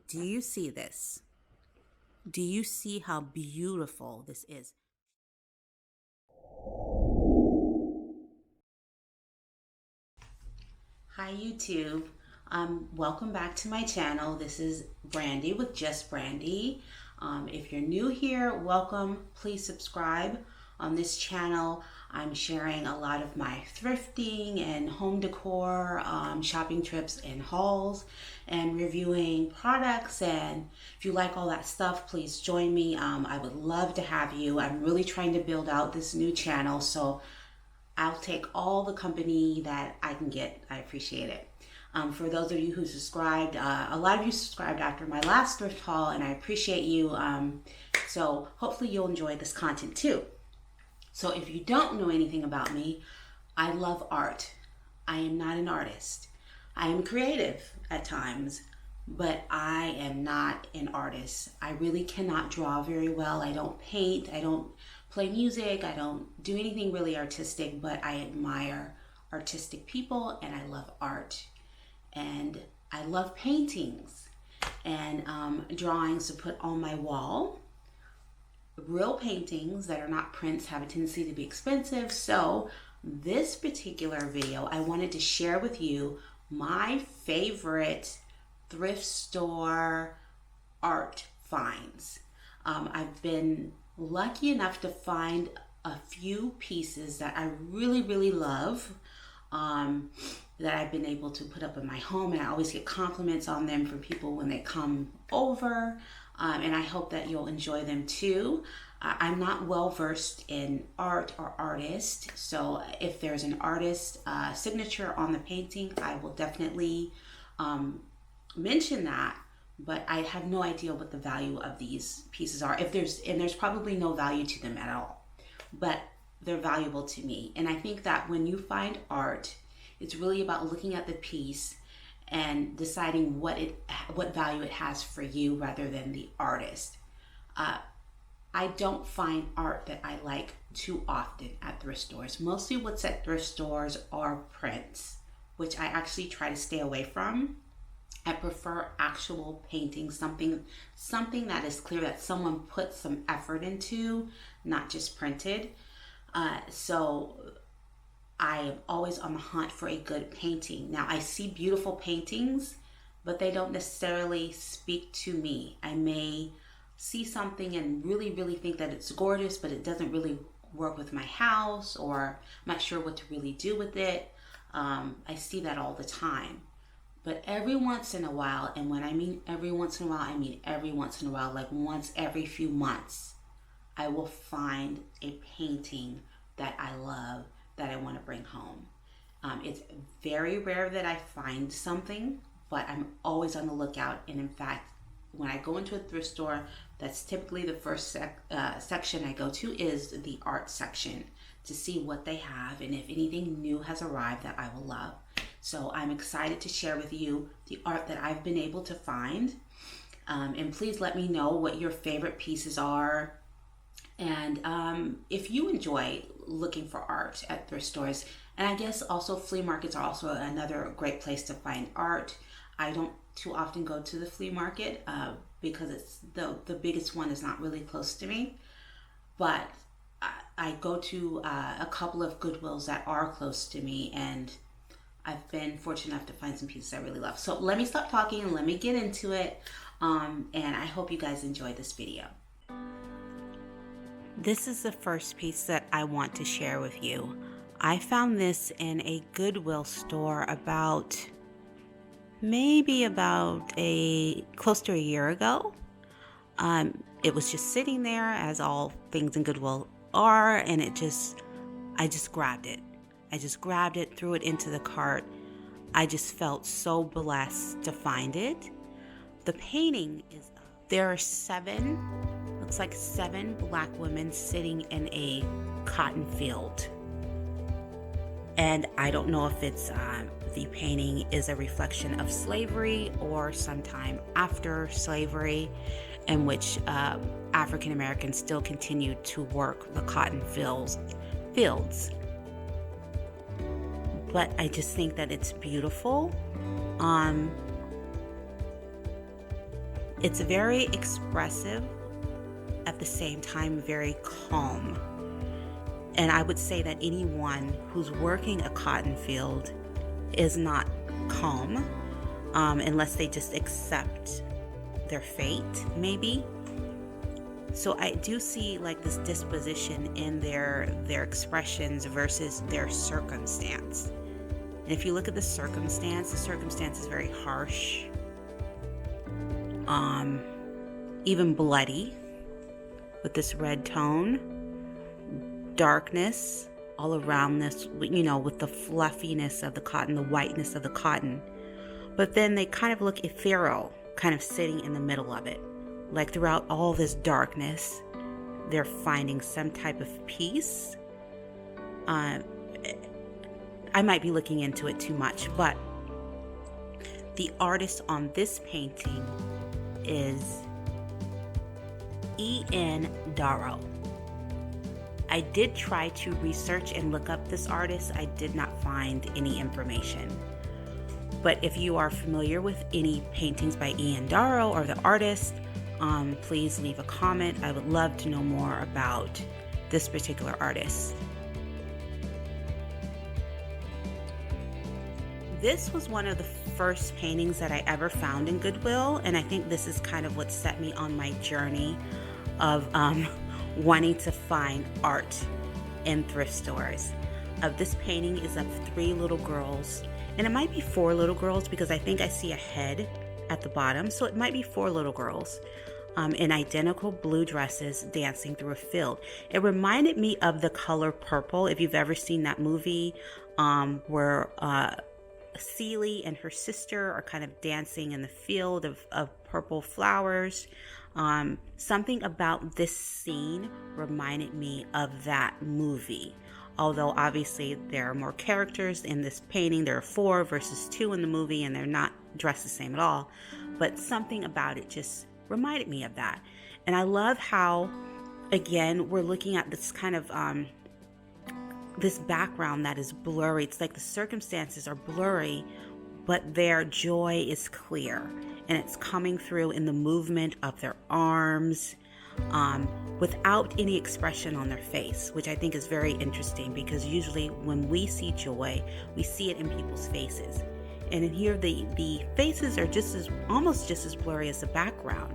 Do you see this? Do you see how beautiful this is? Hi YouTube. Welcome back to my channel. This is Brandy with Just Brandy. If you're new here, welcome. Please subscribe. On this channel, I'm sharing a lot of my thrifting and home decor, shopping trips and hauls, and reviewing products. And if you like all that stuff, please join me. I would love to have you. I'm really trying to build out this new channel, so I'll take all the company that I can get. I appreciate it. For those of you who subscribed, a lot of you subscribed after my last thrift haul, and I appreciate you. So hopefully you'll enjoy this content too. So if you don't know anything about me, I love art. I am not an artist. I am creative at times, but I am not an artist. I really cannot draw very well. I don't paint. I don't play music. I don't do anything really artistic, but I admire artistic people and I love art. And I love paintings and drawings to put on my wall. Real paintings that are not prints have a tendency to be expensive. So this particular video, I wanted to share with you my favorite thrift store art finds. I've been lucky enough to find a few pieces that I really love, that I've been able to put up in my home, and I always get compliments on them from people when they come over, and I hope that you'll enjoy them too. I'm not well versed in art or artist, so if there's an artist signature on the painting, I will definitely mention that, but I have no idea what the value of these pieces are. There's probably no value to them at all, but they're valuable to me. And I think that when you find art, it's really about looking at the piece and deciding what value it has for you rather than the artist. I don't find art that I like too often at thrift stores. Mostly what's at thrift stores are prints, which I actually try to stay away from. I prefer actual painting, something that is clear that someone put some effort into, not just printed. So I am always on the hunt for a good painting. Now I see beautiful paintings, but they don't necessarily speak to me. I may see something and really think that it's gorgeous, but it doesn't really work with my house, or I'm not sure what to really do with it. I see that all the time. But every once in a while, and when I mean every once in a while, I mean every once in a while, like once every few months, I will find a painting that I love that I want to bring home. It's very rare that I find something, but I'm always on the lookout. And in fact, when I go into a thrift store, that's typically the first section I go to is the art section, to see what they have and if anything new has arrived that I will love. So I'm excited to share with you the art that I've been able to find. And please let me know what your favorite pieces are. And if you enjoy looking for art at thrift stores, and I guess also flea markets are also another great place to find art. I don't too often go to the flea market because it's the biggest one is not really close to me. But I go to a couple of Goodwills that are close to me, and I've been fortunate enough to find some pieces I really love. So let me stop talking and let me get into it. And I hope you guys enjoyed this video. This is the first piece that I want to share with you. I found this in a Goodwill store maybe about close to a year ago. It was just sitting there, as all things in Goodwill are, and I just grabbed it. I just grabbed it, threw it into the cart. I just felt so blessed to find it. The painting there are looks like 7 black women sitting in a cotton field. And I don't know if it's the painting is a reflection of slavery or sometime after slavery, in which African Americans still continued to work the cotton fields. But I just think that it's beautiful. It's very expressive, at the same time very calm. And I would say that anyone who's working a cotton field is not calm, unless they just accept their fate, maybe. So I do see like this disposition in their expressions versus their circumstance. And if you look at the circumstance is very harsh, even bloody, with this red tone, darkness all around this, with the fluffiness of the cotton, the whiteness of the cotton. But then they kind of look ethereal, kind of sitting in the middle of it. Like throughout all this darkness, they're finding some type of peace. I might be looking into it too much, but the artist on this painting is E.N. Darrow. I did try to research and look up this artist. I did not find any information. But if you are familiar with any paintings by E.N. Darrow or the artist, please leave a comment. I would love to know more about this particular artist. This was one of the first paintings that I ever found in Goodwill, and I think this is kind of what set me on my journey of wanting to find art in thrift stores. This painting is of 3 little girls, and it might be 4 little girls because I think I see a head at the bottom, so it might be 4 little girls in identical blue dresses dancing through a field. It reminded me of The Color Purple, if you've ever seen that movie, where Celie and her sister are kind of dancing in the field of purple flowers. Something about this scene reminded me of that movie. Although obviously there are more characters in this painting. There are 4 versus 2 in the movie, and they're not dressed the same at all. But something about it just reminded me of that. And I love how, again, we're looking at this kind of this background that is blurry. It's like the circumstances are blurry, but their joy is clear, and it's coming through in the movement of their arms, without any expression on their face, which I think is very interesting, because usually when we see joy, we see it in people's faces. And in here, the faces are almost just as blurry as the background.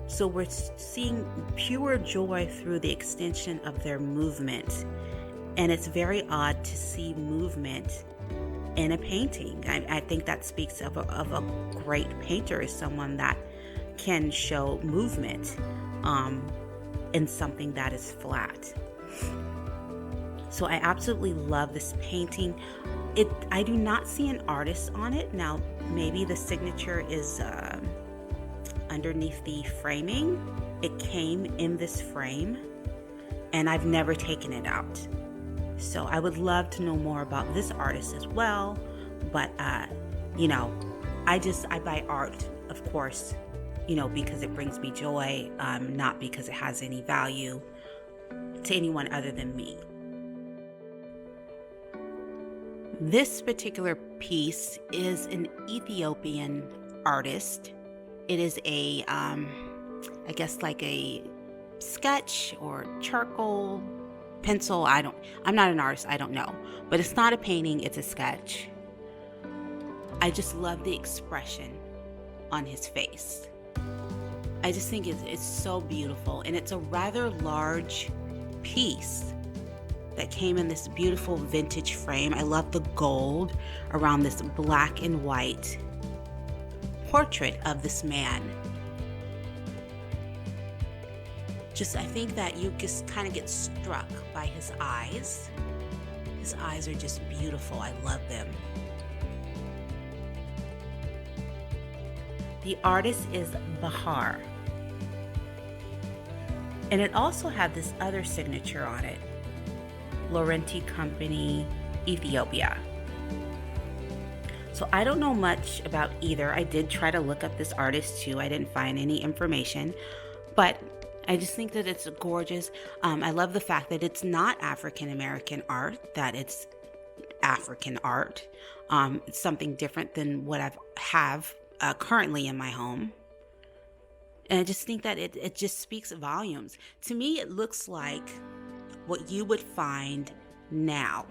So we're seeing pure joy through the extension of their movement. And it's very odd to see movement in a painting. I think that speaks of a great painter, is someone that can show movement in something that is flat. So I absolutely love this painting. I do not see an artist on it. Now, maybe the signature is underneath the framing. It came in this frame, and I've never taken it out. So I would love to know more about this artist as well. But, I buy art, of course, because it brings me joy, not because it has any value to anyone other than me. This particular piece is an Ethiopian artist. It is a, I guess like a sketch or charcoal pencil. I'm not an artist, I don't know. But it's not a painting, it's a sketch. I just love the expression on his face. I just think it's so beautiful, and it's a rather large piece that came in this beautiful vintage frame. I love the gold around this black and white portrait of this man. I think that you just kind of get struck by his eyes. His eyes are just beautiful. I love them. The artist is Bahar. And it also had this other signature on it, Laurenti Company, Ethiopia. So I don't know much about either. I did try to look up this artist too. I didn't find any information, but I just think that it's gorgeous. I love the fact that it's not African American art, that it's African art. It's something different than what I have currently in my home. And I just think that it just speaks volumes. To me, it looks like what you would find now.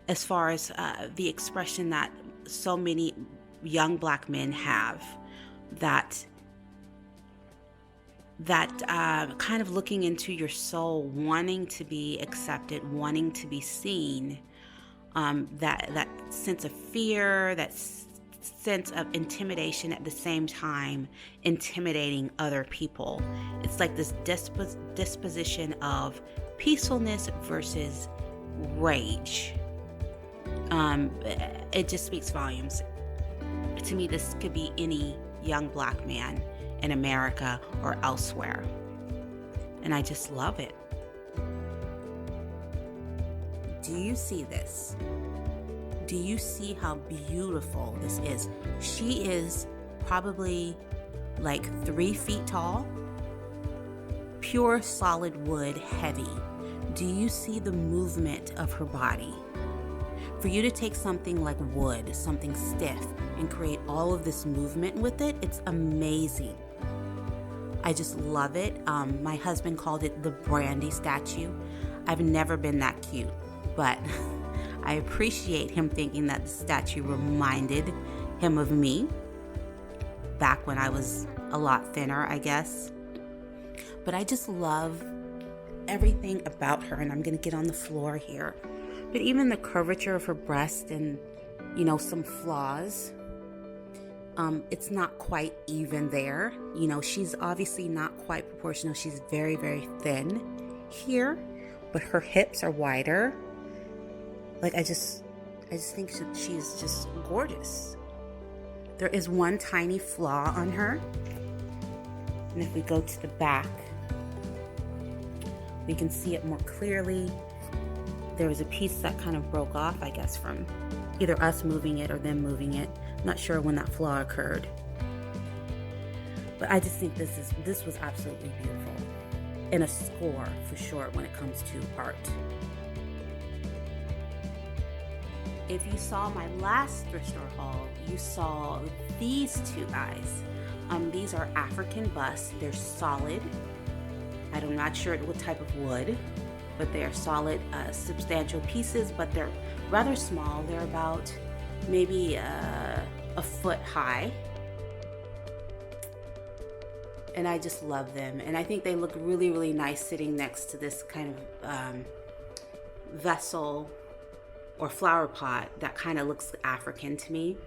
As far as the expression that so many young Black men have, that kind of looking into your soul, wanting to be accepted, wanting to be seen, that sense of fear, that sense of intimidation, at the same time intimidating other people. It's like this disposition of peacefulness versus rage. It just speaks volumes. To me, this could be any young Black man in America or elsewhere. And I just love it. Do you see this? Do you see how beautiful this is? She is probably like 3 feet tall, pure solid wood, heavy. Do you see the movement of her body? For you to take something like wood, something stiff, and create all of this movement with it, it's amazing. I just love it. My husband called it the Brandy statue. I've never been that cute, but I appreciate him thinking that the statue reminded him of me back when I was a lot thinner, I guess. But I just love everything about her, and I'm gonna get on the floor here. But even the curvature of her breast and, some flaws, it's not quite even there. She's obviously not quite proportional. She's very, very thin here, but her hips are wider. Like, I just think she's just gorgeous. There is one tiny flaw on her. And if we go to the back, we can see it more clearly. There was a piece that kind of broke off, I guess, from either us moving it or them moving it. I'm not sure when that flaw occurred. But I just think this was absolutely beautiful. And a score for sure when it comes to art. If you saw my last thrift store haul, you saw these two guys. These are African busts. They're solid. I'm not sure what type of wood, but they are solid, substantial pieces, but they're rather small. They're about maybe a foot high. And I just love them. And I think they look really, really nice sitting next to this kind of vessel or flower pot that kind of looks African to me.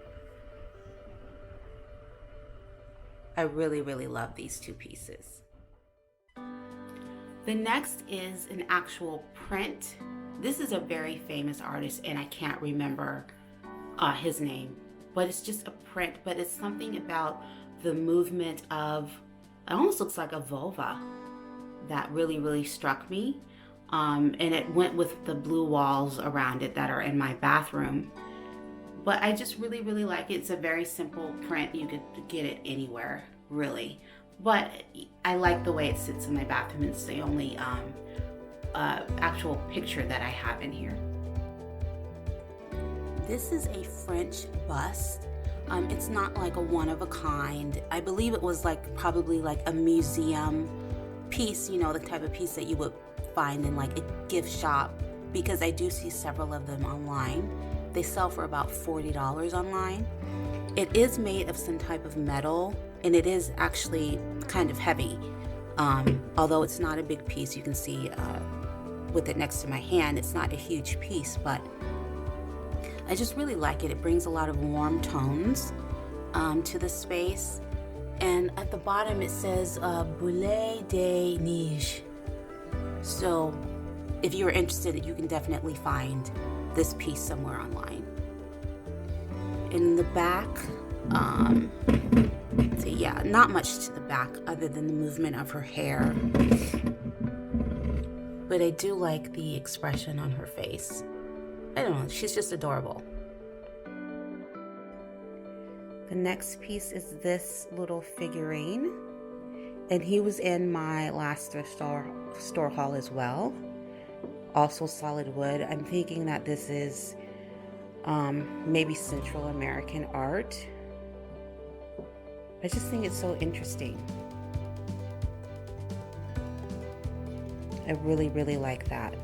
I really, really love these two pieces. The next is an actual print. This is a very famous artist, and I can't remember his name, but it's just a print, but it's something about the movement of, it almost looks like a vulva, that really, really struck me. And it went with the blue walls around it that are in my bathroom. But I just really, really like it. It's a very simple print. You could get it anywhere, really. But I like the way it sits in my bathroom. It's the only actual picture that I have in here. This is a French bust. It's not like a one of a kind. I believe it was probably like a museum piece, the type of piece that you would find in like a gift shop, because I do see several of them online. They sell for about $40 online. It is made of some type of metal, and it is actually kind of heavy. Although it's not a big piece, you can see with it next to my hand, it's not a huge piece, but I just really like it. It brings a lot of warm tones to the space. And at the bottom it says Boule de Neige. So if you're interested, you can definitely find this piece somewhere online. In the back, so yeah, not much to the back other than the movement of her hair. But I do like the expression on her face. I don't know, she's just adorable. The next piece is this little figurine, and he was in my last thrift store haul as well. Also solid wood. I'm thinking that this is maybe Central American art. I just think it's so interesting. I really, really like that.